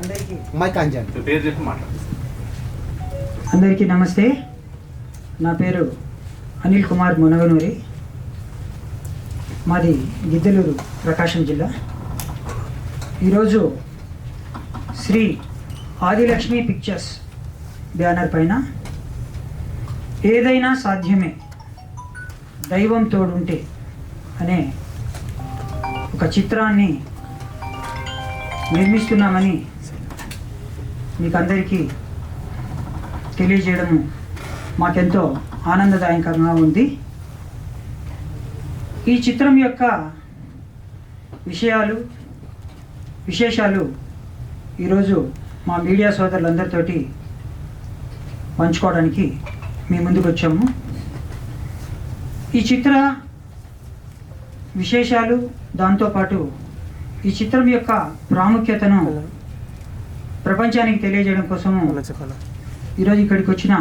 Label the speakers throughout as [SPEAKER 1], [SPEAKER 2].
[SPEAKER 1] అందరికీ నమస్తే. నా పేరు అనిల్ కుమార్ మునగనూరి. మాది గిద్దలూరు, ప్రకాశం జిల్లా. ఈరోజు శ్రీ ఆదిలక్ష్మి పిక్చర్స్ బ్యానర్ పైన ఏదైనా సాధ్యమే, దైవం తోడుంటే అనే ఒక చిత్రాన్ని నిర్మిస్తున్నామని మీకు అందరికీ తెలియజేయడం మాకెంతో ఆనందదాయకంగా ఉంది. ఈ చిత్రం యొక్క విశేషాలు ఈరోజు మా మీడియా సోదరులందరితోటి పంచుకోవడానికి మీ ముందుకు వచ్చాము. ఈ చిత్ర విశేషాలు, దాంతోపాటు ఈ చిత్రం యొక్క ప్రాముఖ్యతను ప్రపంచానికి తెలియజేయడం కోసము ఈరోజు ఇక్కడికి వచ్చిన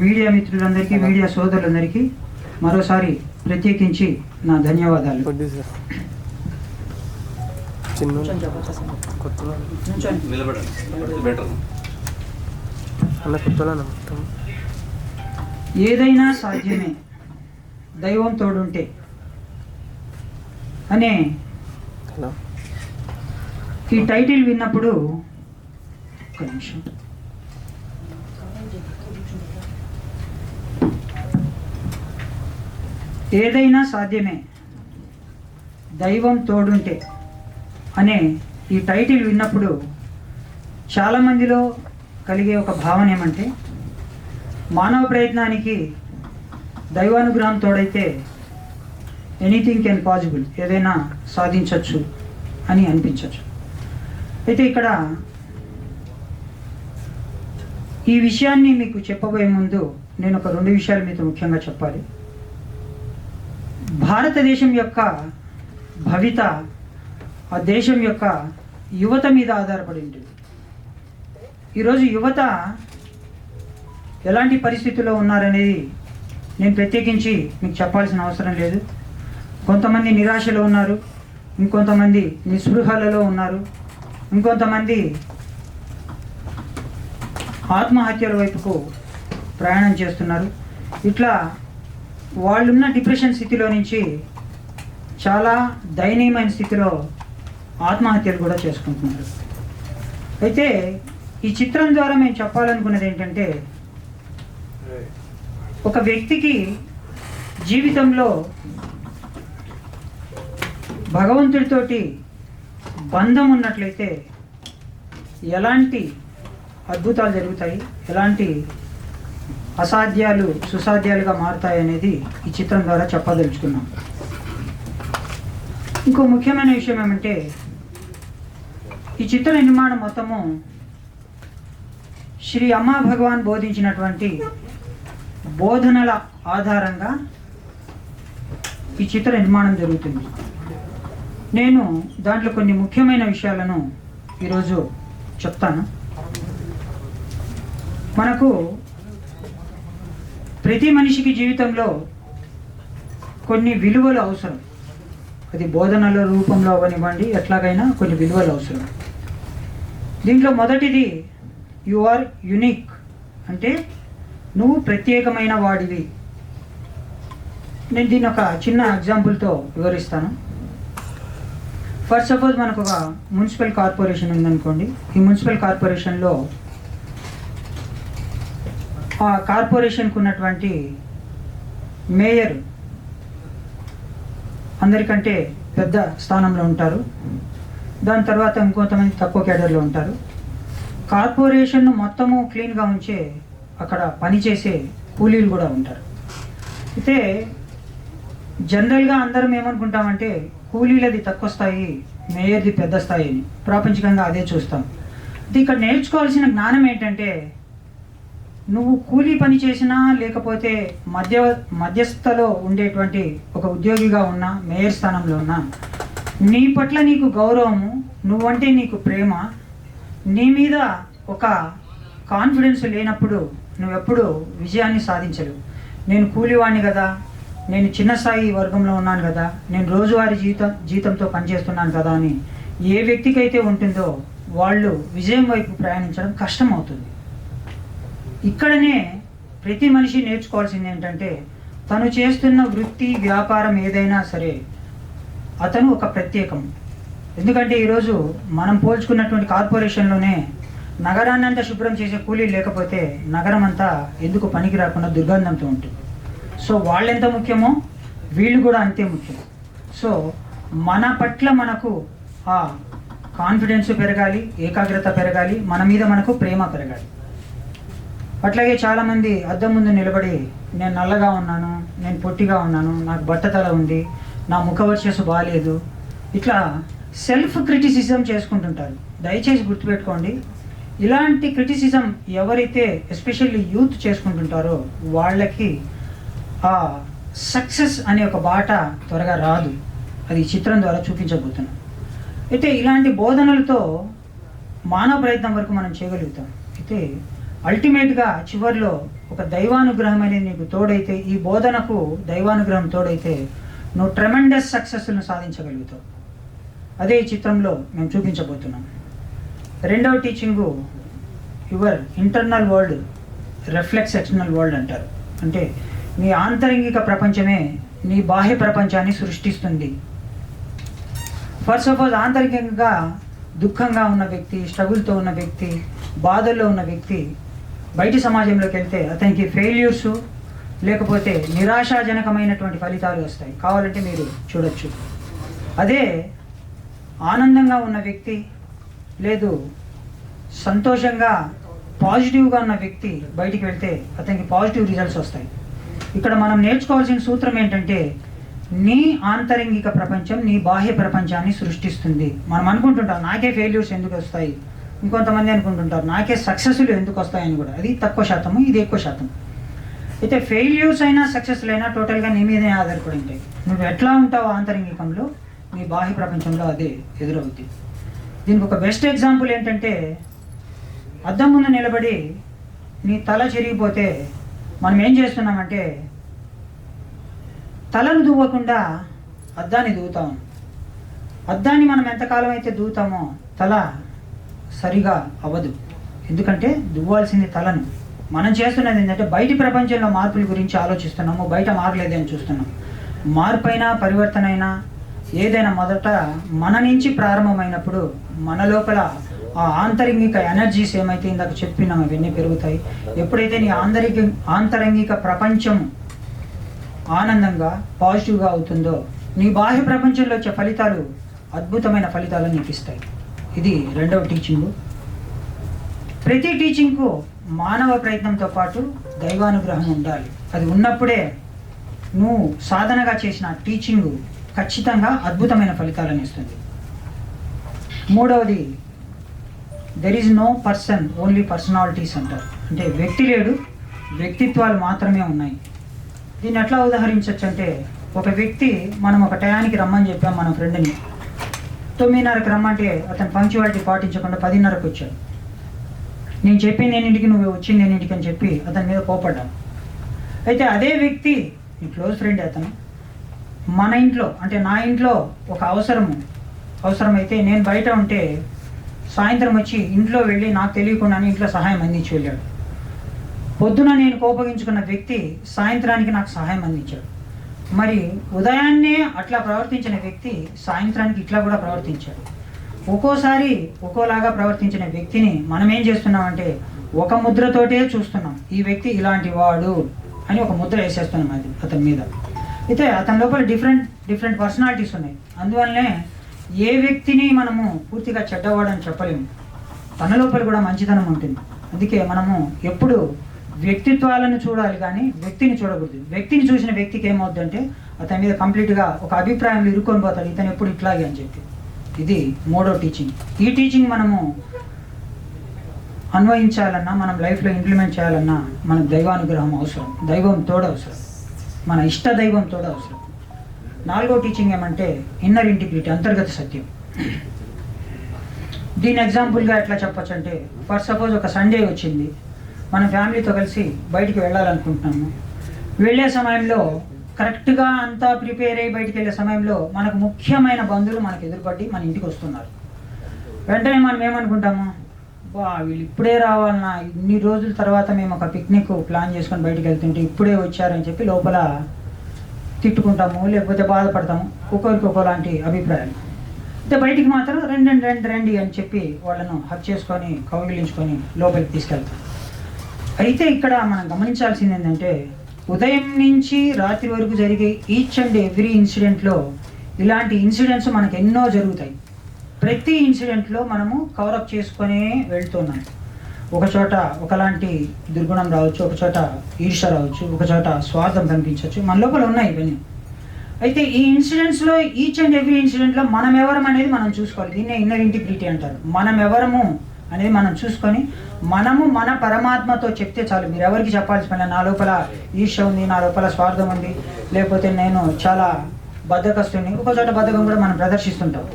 [SPEAKER 1] మీడియా మిత్రులందరికీ, మీడియా సోదరులందరికీ మరోసారి ప్రత్యేకించి నా ధన్యవాదాలు. ఏదైనా సాధ్యమే, దైవం తోడుంటే అనే ఈ టైటిల్ విన్నప్పుడు ఒక నిమిషం, ఏదైనా సాధ్యమే, దైవం తోడుంటే అనే ఈ టైటిల్ విన్నప్పుడు చాలామందిలో కలిగే ఒక భావన ఏమంటే, మానవ ప్రయత్నానికి దైవానుగ్రహం తోడైతే ఎనీథింగ్ కెన్ పాసిబుల్, ఏదైనా సాధించవచ్చు అని అనిపించవచ్చు. అయితే ఇక్కడ ఈ విషయాన్ని మీకు చెప్పబోయే ముందు నేను ఒక 2 విషయాలు మీతో ముఖ్యంగా చెప్పాలి. భారతదేశం యొక్క భవిత ఆ దేశం యొక్క యువత మీద ఆధారపడి ఉంటుంది. ఈరోజు యువత ఎలాంటి పరిస్థితుల్లో ఉన్నారనేది నేను ప్రత్యేకించి మీకు చెప్పాల్సిన అవసరం లేదు. కొంతమంది నిరాశలో ఉన్నారు, ఇంకొంతమంది నిస్పృహలలో ఉన్నారు, ఇంకొంతమంది ఆత్మహత్యల వైపుకు ప్రయాణం చేస్తున్నారు. ఇట్లా వాళ్ళున్న డిప్రెషన్ స్థితిలో నుంచి చాలా దయనీయమైన స్థితిలో ఆత్మహత్యలు కూడా చేసుకుంటున్నారు. అయితే ఈ చిత్రం ద్వారా మేము చెప్పాలనుకున్నది ఏంటంటే, ఒక వ్యక్తికి జీవితంలో భగవంతుడితోటి బంధం ఉన్నట్లయితే ఎలాంటి అద్భుతాలు జరుగుతాయి, ఎలాంటి అసాధ్యాలు సుసాధ్యాలుగా మారుతాయి అనేది ఈ చిత్రం ద్వారా చెప్పదలుచుకున్నాం. ఇంకో ముఖ్యమైన విషయం ఏమంటే, ఈ చిత్ర నిర్మాణం మొత్తము శ్రీ అమ్మా భగవాన్ బోధించినటువంటి బోధనల ఆధారంగా ఈ చిత్ర నిర్మాణం జరుగుతుంది. నేను దాంట్లో కొన్ని ముఖ్యమైన విషయాలను ఈరోజు చెప్తాను. మనకు ప్రతి మనిషికి జీవితంలో కొన్ని విలువలు అవసరం. అది బోధనల రూపంలో అవనివ్వండి, ఎట్లాగైనా కొన్ని విలువలు అవసరం. దీంట్లో మొదటిది యు ఆర్ యునిక్, అంటే నువ్వు ప్రత్యేకమైన వాడివి. నేను దీన్ని ఒక చిన్న ఎగ్జాంపుల్తో వివరిస్తాను. ఫర్ సపోజ్ మనకు ఒక మున్సిపల్ కార్పొరేషన్ ఉందనుకోండి. ఈ మున్సిపల్ కార్పొరేషన్లో ఆ కార్పొరేషన్కు ఉన్నటువంటి మేయర్ అందరికంటే పెద్ద స్థానంలో ఉంటారు. దాని తర్వాత ఇంకొంతమంది తక్కువ కేడర్లో ఉంటారు. కార్పొరేషన్ మొత్తము క్లీన్గా ఉంచే అక్కడ పనిచేసే కూలీలు కూడా ఉంటారు. అయితే జనరల్గా అందరం ఏమనుకుంటామంటే, కూలీలది తక్కువ స్థాయి, మేయర్ది పెద్ద స్థాయి అని ప్రాపంచికంగా అదే చూస్తాం. అయితే ఇక్కడ నేర్చుకోవాల్సిన జ్ఞానం ఏంటంటే, నువ్వు కూలీ పని చేసినా లేకపోతే మధ్యస్థలో ఉండేటువంటి ఒక ఉద్యోగిగా ఉన్నా, మేయర్ స్థానంలో ఉన్నా, నీ పట్ల నీకు గౌరవము, నువ్వంటే నీకు ప్రేమ, నీ మీద ఒక కాన్ఫిడెన్స్ లేనప్పుడు నువ్వెప్పుడు విజయాన్ని సాధించలేవు. నేను కూలివాడిని కదా, నేను చిన్న స్థాయి వర్గంలో ఉన్నాను కదా, నేను రోజువారీ జీతంతో పనిచేస్తున్నాను కదా అని ఏ వ్యక్తికైతే ఉంటుందో వాళ్ళు విజయం వైపు ప్రయాణించడం కష్టం అవుతుంది. ఇక్కడనే ప్రతి మనిషి నేర్చుకోవాల్సింది ఏంటంటే, తను చేస్తున్న వృత్తి వ్యాపారం ఏదైనా సరే అతను ఒక ప్రత్యేకం. ఎందుకంటే ఈరోజు మనం పోల్చుకున్నటువంటి కార్పొరేషన్లోనే నగరాన్ని అంతా శుభ్రం చేసే కూలీలు లేకపోతే నగరం అంతా ఎందుకు పనికి రాకుండా దుర్గంధంతో ఉంటుంది. సో వాళ్ళెంత ముఖ్యమో వీళ్ళు కూడా అంతే ముఖ్యం. సో మన పట్ల మనకు ఆ కాన్ఫిడెన్స్ పెరగాలి, ఏకాగ్రత పెరగాలి, మన మీద మనకు ప్రేమ పెరగాలి. అట్లాగే చాలామంది అద్దం ముందు నిలబడి నేను నల్లగా ఉన్నాను, నేను పొట్టిగా ఉన్నాను, నాకు బట్టతల ఉంది, నా ముఖ వర్చస్సు బాగాలేదు, ఇట్లా సెల్ఫ్ క్రిటిసిజం చేసుకుంటుంటారు. దయచేసి గుర్తుపెట్టుకోండి, ఇలాంటి క్రిటిసిజం ఎవరైతే ఎస్పెషల్లీ యూత్ చేసుకుంటుంటారో వాళ్ళకి ఆ సక్సెస్ అనే ఒక బాట త్వరగా రాదు. అది చిత్రం ద్వారా చూపించబోతున్నాం. అయితే ఇలాంటి బోధనలతో మానవ ప్రయత్నం వరకు మనం చేయగలుగుతాం. అయితే అల్టిమేట్గా చివరిలో ఒక దైవానుగ్రహం అనేది నీకు తోడైతే, ఈ బోధనకు దైవానుగ్రహం తోడైతే నువ్వు ట్రెమెండస్ సక్సెస్ను సాధించగలుగుతావు. అదే ఈ చిత్రంలో మేము చూపించబోతున్నాం. రెండవ teaching your internal world reflects external world అంటారు. అంటే నీ ఆంతరంగిక ప్రపంచమే నీ బాహ్య ప్రపంచాన్ని సృష్టిస్తుంది. ఫర్ సపోజ్ ఆంతరికంగా దుఃఖంగా ఉన్న వ్యక్తి, స్ట్రగుల్తో ఉన్న వ్యక్తి, బాధల్లో ఉన్న వ్యక్తి బయటి సమాజంలోకి వెళ్తే అతనికి ఫెయిల్యూర్సు లేకపోతే నిరాశాజనకమైనటువంటి ఫలితాలు వస్తాయి. కావాలంటే మీరు చూడొచ్చు. అదే ఆనందంగా ఉన్న వ్యక్తి లేదు సంతోషంగా పాజిటివ్గా ఉన్న వ్యక్తి బయటికి వెళ్తే అతనికి పాజిటివ్ రిజల్ట్స్ వస్తాయి. ఇక్కడ మనం నేర్చుకోవాల్సిన సూత్రం ఏంటంటే, నీ ఆంతరంగిక ప్రపంచం నీ బాహ్య ప్రపంచాన్ని సృష్టిస్తుంది. మనం అనుకుంటుంటాం నాకే ఫెయిల్యూర్స్ ఎందుకు వస్తాయి, ఇంకొంతమంది అనుకుంటుంటారు నాకే సక్సెస్లు ఎందుకు వస్తాయని కూడా. అది తక్కువ శాతము, ఇది ఎక్కువ శాతం. అయితే ఫెయిల్యూర్స్ అయినా సక్సెస్లు అయినా టోటల్గా నీ మీదే ఆధారపడి ఉంటాయి. నువ్వు ఎట్లా ఉంటావు ఆంతరంగికంలో, నీ బాహ్య ప్రపంచంలో అదే ఎదురవుతుంది. దీనికి ఒక బెస్ట్ ఎగ్జాంపుల్ ఏంటంటే, అద్దం ముందు నిలబడి నీ తల చెరిగిపోతే మనం ఏం చేస్తున్నామంటే తలను దువ్వకుండా అద్దాన్ని దువ్వుతాము. అద్దాన్ని మనం ఎంతకాలం అయితే దువ్వుతామో తల సరిగా అవ్వదు. ఎందుకంటే దువ్వాల్సింది తలను. మనం చేస్తున్నది ఏంటంటే బయటి ప్రపంచంలో మార్పుల గురించి ఆలోచిస్తున్నాము, బయట మారలేదని చూస్తున్నాం. మార్పైనా పరివర్తన అయినా ఏదైనా మొదట మన నుంచి ప్రారంభమైనప్పుడు మన లోపల ఆ ఆంతరంగిక ఎనర్జీస్ ఏమైతే ఇందాక చెప్పినాం అవన్నీ పెరుగుతాయి. ఎప్పుడైతే నీ ఆంతరంగిక ప్రపంచం ఆనందంగా పాజిటివ్గా అవుతుందో నీ బాహ్య ప్రపంచంలో వచ్చే ఫలితాలు అద్భుతమైన ఫలితాలు నీకు ఇస్తాయి. ఇది రెండవ టీచింగు. ప్రతి టీచింగ్కు మానవ ప్రయత్నంతో పాటు దైవానుగ్రహం ఉండాలి. అది ఉన్నప్పుడే నువ్వు సాధనగా చేసిన టీచింగు ఖచ్చితంగా అద్భుతమైన ఫలితాలను ఇస్తుంది. మూడవది, there is no person only personalities అంటారు. అంటే వ్యక్తి లేడు, వ్యక్తిత్వాలు మాత్రమే ఉన్నాయి. దీన్ని ఎట్లా ఉదాహరించవచ్చు అంటే, ఒక వ్యక్తి మనం ఒక టయానికి రమ్మని చెప్పాం మన ఫ్రెండ్ని, 9:30కి రమ్మంటే అతను పంక్చువాలిటీ పాటించకుండా 10:30కి వచ్చాడు. నేను చెప్పింది ఎన్నింటికి, నువ్వు వచ్చింది ఎన్నింటికి అని చెప్పి అతని మీద కోపడ్డాను. అయితే అదే వ్యక్తి నీ క్లోజ్ ఫ్రెండ్, అతను మన ఇంట్లో అంటే నా ఇంట్లో ఒక అవసరమైతే నేను బయట ఉంటే సాయంత్రం వచ్చి ఇంట్లో వెళ్ళి నాకు తెలియకుండానే ఇంట్లో సహాయం అందించి వెళ్ళాడు. పొద్దున నేను కోపగించుకున్న వ్యక్తి సాయంత్రానికి నాకు సహాయం అందించాడు. మరి ఉదయాన్నే అట్లా ప్రవర్తించిన వ్యక్తి సాయంత్రానికి ఇట్లా కూడా ప్రవర్తించాడు. ఒక్కోసారి ఒక్కోలాగా ప్రవర్తించిన వ్యక్తిని మనం ఏం చేస్తున్నామంటే ఒక ముద్రతోటే చూస్తున్నాం, ఈ వ్యక్తి ఇలాంటి వాడు అని ఒక ముద్ర వేసేస్తున్నాం అది అతని మీద. అయితే అతని లోపల డిఫరెంట్ పర్సనాలిటీస్ ఉన్నాయి. అందువల్లనే ఏ వ్యక్తిని మనము పూర్తిగా చెడ్డవాడని చెప్పలేము. తన లోపల కూడా మంచితనం ఉంటుంది. అందుకే మనము ఎప్పుడు వ్యక్తిత్వాలను చూడాలి కానీ వ్యక్తిని చూడకూడదు. వ్యక్తిని చూసిన వ్యక్తికి ఏమవుద్దంటే అతని మీద కంప్లీట్గా ఒక అభిప్రాయంలో ఇరుక్కొని పోతాడు, ఇతను ఎప్పుడు ఇట్లాగే అని చెప్పి. ఇది మూడో టీచింగ్. ఈ టీచింగ్ మనము అన్వయించాలన్నా, మనం లైఫ్లో ఇంప్లిమెంట్ చేయాలన్నా మనకు దైవానుగ్రహం అవసరం, దైవం తోడు అవసరం, మన ఇష్ట దైవం తోడు అవసరం. నాలుగో టీచింగ్ ఏమంటే ఇన్నర్ ఇంటిగ్రిటీ, అంతర్గత సత్యం. దీని ఎగ్జాంపుల్గా ఎట్లా చెప్పచ్చు అంటే, ఫర్ సపోజ్ ఒక సండే వచ్చింది, మన ఫ్యామిలీతో కలిసి బయటికి వెళ్ళాలనుకుంటున్నాము. వెళ్ళే సమయంలో కరెక్ట్గా అంతా ప్రిపేర్ అయ్యి బయటికి వెళ్ళే సమయంలో మనకు ముఖ్యమైన బంధువులు మనకు ఎదురుపడి మన ఇంటికి వస్తున్నారు. వెంటనే మనం ఏమనుకుంటాము, బా వీళ్ళు ఇప్పుడే రావాలన్నా, ఇన్ని రోజుల తర్వాత మేము ఒక పిక్నిక్ ప్లాన్ చేసుకొని బయటికి వెళ్తుంటే ఇప్పుడే వచ్చారని చెప్పి లోపల తిట్టుకుంటాము, లేకపోతే బాధపడతాము. ఒక్కొక్కరికి ఒక్కోలాంటి అభిప్రాయాలు. అయితే బయటికి మాత్రం రండి అని చెప్పి వాళ్ళను హక్ చేసుకొని కౌగిలించుకొని లోపలికి తీసుకెళ్తాం. అయితే ఇక్కడ మనం గమనించాల్సింది ఏంటంటే, ఉదయం నుంచి రాత్రి వరకు జరిగే ఈచ్ అండ్ ఎవ్రీ ఇన్సిడెంట్లో ఇలాంటి ఇన్సిడెంట్స్ మనకు ఎన్నో జరుగుతాయి. ప్రతి ఇన్సిడెంట్లో మనము కవరప్ చేసుకునే వెళ్తున్నాం. ఒక చోట ఒకలాంటి దుర్గుణం రావచ్చు, ఒక చోట ఈర్ష్య రావచ్చు, ఒక చోట స్వార్థం కనిపించవచ్చు, మన లోపల ఉన్నాయి ఇవన్నీ. అయితే ఈ ఇన్సిడెంట్స్లో ఈచ్ అండ్ ఎవ్రీ ఇన్సిడెంట్లో మనం ఎవరం అనేది మనం చూసుకోవాలి. దీన్నే ఇన్నర్ ఇంటిగ్రిటీ అంటారు. మనం ఎవరము అనేది మనం చూసుకొని మనము మన పరమాత్మతో చెప్తే చాలు. మీరు ఎవరికి చెప్పాల్సి పని, నా లోపల ఈర్ష్య ఉంది, నా లోపల స్వార్థం ఉంది, లేకపోతే నేను చాలా బద్ధకస్తుని, ఒక చోట బద్ధకం కూడా మనం ప్రదర్శిస్తుంటాం.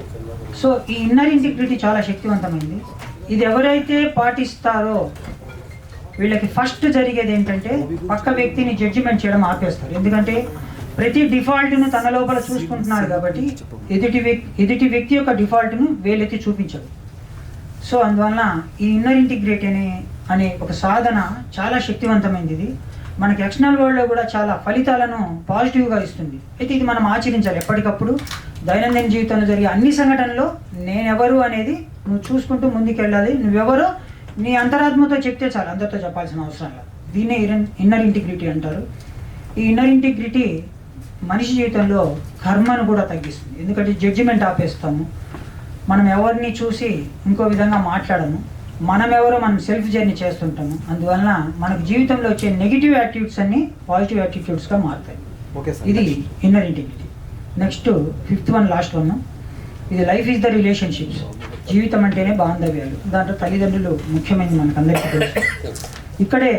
[SPEAKER 1] సో ఈ ఇన్నర్ ఇంటిగ్రిటీ చాలా శక్తివంతమైంది. ఇది ఎవరైతే పాటిస్తారో వీళ్ళకి ఫస్ట్ జరిగేది ఏంటంటే పక్క వ్యక్తిని జడ్జిమెంట్ చేయడం ఆపేస్తారు. ఎందుకంటే ప్రతి డిఫాల్ట్ను తన లోపల చూసుకుంటున్నాడు కాబట్టి ఎదుటి వ్యక్తి యొక్క డిఫాల్ట్ను వీళ్ళెత్తి చూపించదు. సో అందువలన ఈ ఇన్నర్ ఇంటిగ్రిటీ అనే ఒక సాధన చాలా శక్తివంతమైనది. ఇది మనకి ఎక్స్టర్నల్ వరల్డ్లో కూడా చాలా ఫలితాలను పాజిటివ్గా ఇస్తుంది. అయితే ఇది మనం ఆచరించాలి ఎప్పటికప్పుడు. దైనందిన జీవితంలో జరిగే అన్ని సంఘటనలో నేనెవరు అనేది నువ్వు చూసుకుంటూ ముందుకెళ్ళాలి. నువ్వెవరో నీ అంతరాత్మతో చెప్తే చాలు, అందరితో చెప్పాల్సిన అవసరం లేదు. దీన్నే ఇన్నర్ ఇంటిగ్రిటీ అంటారు. ఈ ఇన్నర్ ఇంటిగ్రిటీ మనిషి జీవితంలో కర్మను కూడా తగ్గిస్తుంది. ఎందుకంటే జడ్జిమెంట్ ఆపేస్తాము, మనం ఎవరిని చూసి ఇంకో విధంగా మాట్లాడము, మనం ఎవరో మనం సెల్ఫ్ జర్నీ చేస్తుంటాము. అందువలన మనకు జీవితంలో వచ్చే నెగిటివ్ యాటిట్యూడ్స్ అన్ని పాజిటివ్ యాటిట్యూడ్స్గా మారుతాయి. ఇది inner integrity. Next 5th one, last one, ఇది లైఫ్ ఈజ్ ద రిలేషన్షిప్స్. జీవితం అంటేనే బాంధవ్యాలు. దాంట్లో తల్లిదండ్రులు ముఖ్యమైనది మనకు అందరికీ తెలుసు. ఇక్కడే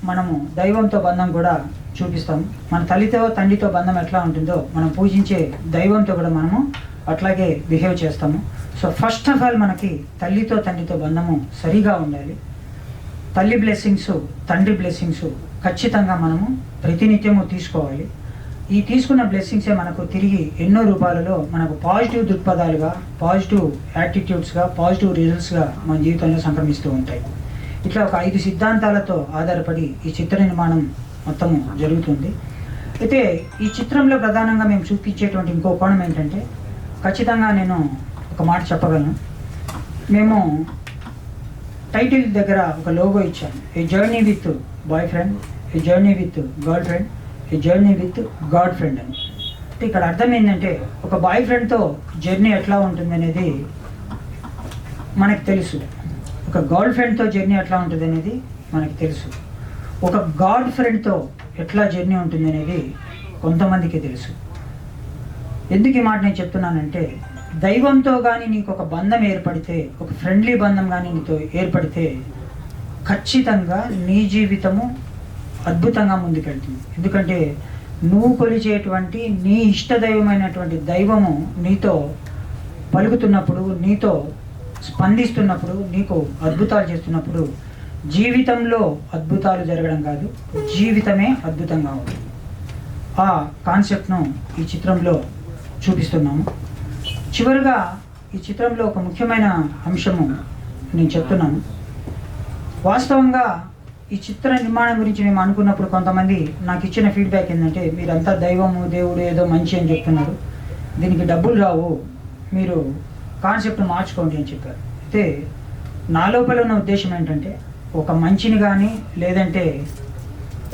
[SPEAKER 1] మనము దైవంతో బంధం కూడా చూపిస్తాము. మన తల్లితో తండ్రితో బంధం ఎట్లా ఉంటుందో మనం పూజించే దైవంతో కూడా మనము అట్లాగే బిహేవ్ చేస్తాము. సో ఫస్ట్ ఆఫ్ ఆల్ మనకి తల్లితో తండ్రితో బంధము సరిగా ఉండాలి. తల్లి బ్లెస్సింగ్స్, తండ్రి బ్లెస్సింగ్స్ ఖచ్చితంగా మనము ప్రతినిత్యము తీసుకోవాలి. ఈ తీసుకున్న బ్లెస్సింగ్సే మనకు తిరిగి ఎన్నో రూపాలలో మనకు పాజిటివ్ దృక్పథాలుగా, పాజిటివ్ యాటిట్యూడ్స్గా, పాజిటివ్ రిజల్ట్స్గా మన జీవితంలో సంక్రమిస్తూ ఉంటాయి. ఇట్లా ఒక 5 సిద్ధాంతాలతో ఆధారపడి ఈ చిత్ర నిర్మాణం మొత్తము జరుగుతుంది. అయితే ఈ చిత్రంలో ప్రధానంగా మేము చూపించేటువంటి ఇంకో కోణం ఏంటంటే, ఖచ్చితంగా నేను ఒక మాట చెప్పగలను. మేము టైటిల్ దగ్గర ఒక లోగో ఇచ్చాను, ఏ journey with boy friend, A journey with girl friend, A journey with God friend అని. అంటే ఇక్కడ అర్థం ఏంటంటే, ఒక బాయ్ ఫ్రెండ్తో జర్నీ ఎట్లా ఉంటుంది అనేది మనకు తెలుసు, ఒక గర్ల్ ఫ్రెండ్తో జర్నీ ఎట్లా ఉంటుంది అనేది మనకు తెలుసు, ఒక గాడ్ ఫ్రెండ్తో ఎట్లా జర్నీ ఉంటుంది అనేది కొంతమందికి తెలుసు. ఎందుకు ఈ మాట నేను చెప్తున్నానంటే, దైవంతో కానీ నీకు ఒక బంధం ఏర్పడితే, ఒక ఫ్రెండ్లీ బంధం కానీ నీతో ఏర్పడితే ఖచ్చితంగా నీ జీవితము అద్భుతంగా ముందుకెళ్తుంది. ఎందుకంటే నువ్వు కొలిచేటువంటి నీ ఇష్టదైవమైనటువంటి దైవము నీతో పలుకుతున్నప్పుడు, నీతో స్పందిస్తున్నప్పుడు, నీకు అద్భుతాలు చేస్తున్నప్పుడు జీవితంలో అద్భుతాలు జరగడం కాదు, జీవితమే అద్భుతంగా ఉంటుంది. ఆ కాన్సెప్ట్ను ఈ చిత్రంలో చూపిస్తున్నాము. చివరిగా ఈ చిత్రంలో ఒక ముఖ్యమైన అంశము నేను చెప్తున్నాను. వాస్తవంగా ఈ చిత్ర నిర్మాణం గురించి మేము అనుకున్నప్పుడు కొంతమంది నాకు ఇచ్చిన ఫీడ్బ్యాక్ ఏంటంటే, మీరంతా దైవము, దేవుడు ఏదో మంచి అని చెప్తున్నారు, దీనికి డబ్బులు రావు, మీరు కాన్సెప్ట్ మార్చుకోండి అని చెప్పారు. అయితే నా లోపల ఉన్న ఉద్దేశం ఏంటంటే, ఒక మంచిని కానీ లేదంటే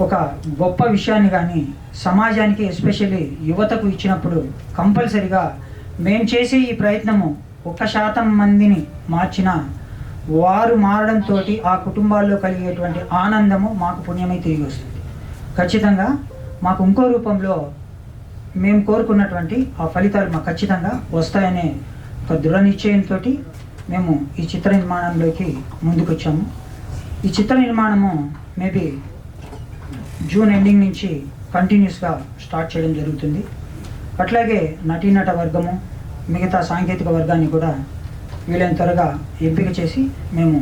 [SPEAKER 1] ఒక గొప్ప విషయాన్ని కానీ సమాజానికి, ఎస్పెషల్లీ యువతకు ఇచ్చినప్పుడు కంపల్సరిగా మేము చేసే ఈ ప్రయత్నము 1% మందిని మార్చినా వారు మారడంతో ఆ కుటుంబాల్లో కలిగేటువంటి ఆనందము మాకు పుణ్యమై తిరిగి వస్తుంది. ఖచ్చితంగా మాకు ఇంకో రూపంలో మేము కోరుకున్నటువంటి ఆ ఫలితాలు మాకు ఖచ్చితంగా వస్తాయనే ఒక దృఢ నిశ్చయంతో మేము ఈ చిత్ర నిర్మాణంలోకి ముందుకు వచ్చాము. ఈ చిత్ర నిర్మాణము మేబీ జూన్ ఎండింగ్ నుంచి కంటిన్యూస్గా స్టార్ట్ చేయడం జరుగుతుంది. అట్లాగే నటీనట వర్గము, మిగతా సాంకేతిక వర్గాన్ని కూడా వీలైన త్వరగా ఎంపిక చేసి మేము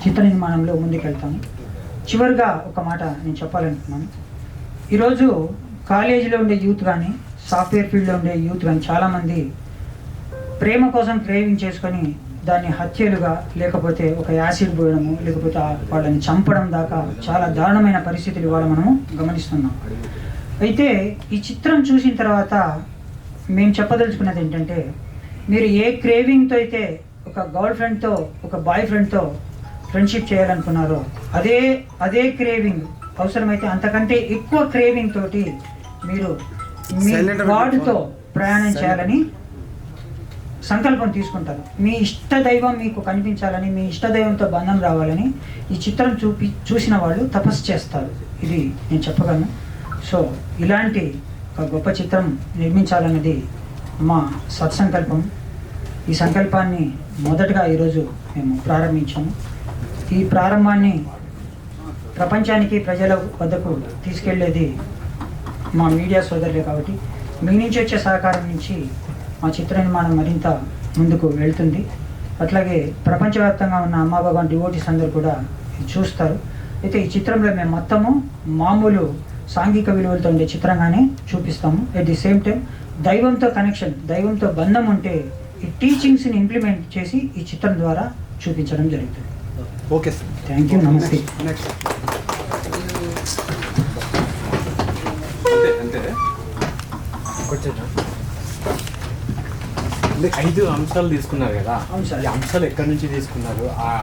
[SPEAKER 1] చిత్ర నిర్మాణంలో ముందుకెళ్తాము. చివరిగా ఒక మాట నేను చెప్పాలనుకున్నాను. ఈరోజు కాలేజీలో ఉండే యూత్ కానీ, సాఫ్ట్వేర్ ఫీల్డ్లో ఉండే యూత్ కానీ చాలామంది ప్రేమ కోసం క్రేవింగ్ చేసుకొని దాన్ని హత్యలుగా, లేకపోతే ఒక యాసిడ్ పోయడము, లేకపోతే వాళ్ళని చంపడం దాకా చాలా దారుణమైన పరిస్థితులు ఇవాళ మనము గమనిస్తున్నాం. అయితే ఈ చిత్రం చూసిన తర్వాత మేము చెప్పదలుచుకున్నది ఏంటంటే, మీరు ఏ క్రేవింగ్తో అయితే ఒక గర్ల్ ఫ్రెండ్తో, ఒక బాయ్ ఫ్రెండ్తో ఫ్రెండ్షిప్ చేయాలనుకున్నారో అదే క్రేవింగ్, అవసరమైతే అంతకంటే ఎక్కువ క్రేవింగ్ తోటి మీరు మీ గాడ్తో ప్రయాణం చేయాలని సంకల్పం తీసుకుంటారు. మీ ఇష్ట దైవం మీకు కనిపించాలని, మీ ఇష్ట దైవంతో బంధం రావాలని ఈ చిత్రం చూసిన వాళ్ళు తపస్సు చేస్తారు. ఇది నేను చెప్పగలను. సో ఇలాంటి ఒక గొప్ప చిత్రం నిర్మించాలన్నది మా సత్సంకల్పం. ఈ సంకల్పాన్ని మొదటగా ఈరోజు మేము ప్రారంభించాము. ఈ ప్రారంభాన్ని ప్రపంచానికి, ప్రజల వద్దకు తీసుకెళ్లేది మా మీడియా సోదరులే. కాబట్టి మీ నుంచి వచ్చే సహకారం నుంచి మా చిత్ర నిర్మాణం మరింత ముందుకు వెళ్తుంది. అట్లాగే ప్రపంచవ్యాప్తంగా ఉన్న అమ్మా భగవాన్ డివోటీస్ అందరూ కూడా ఇది చూస్తారు. అయితే ఈ చిత్రంలో మేము మొత్తము మామూలు సాంఘిక విలువలతో ఉండే చిత్రంగానే చూపిస్తాము. ఎట్ ది సేమ్ టైం దైవంతో కనెక్షన్, దైవంతో బంధం ఉంటే ఈ టీచింగ్స్ని ఇంప్లిమెంట్ చేసి ఈ చిత్రం ద్వారా చూపించడం జరుగుతుంది.
[SPEAKER 2] ఓకే సార్,
[SPEAKER 1] థ్యాంక్ యూ, నమస్తే.
[SPEAKER 2] అంతే
[SPEAKER 3] 5 అంశాలు తీసుకున్నారు కదా,
[SPEAKER 1] అవును సార్.
[SPEAKER 3] ఈ అంశాలు ఎక్కడి నుంచి తీసుకున్నారు?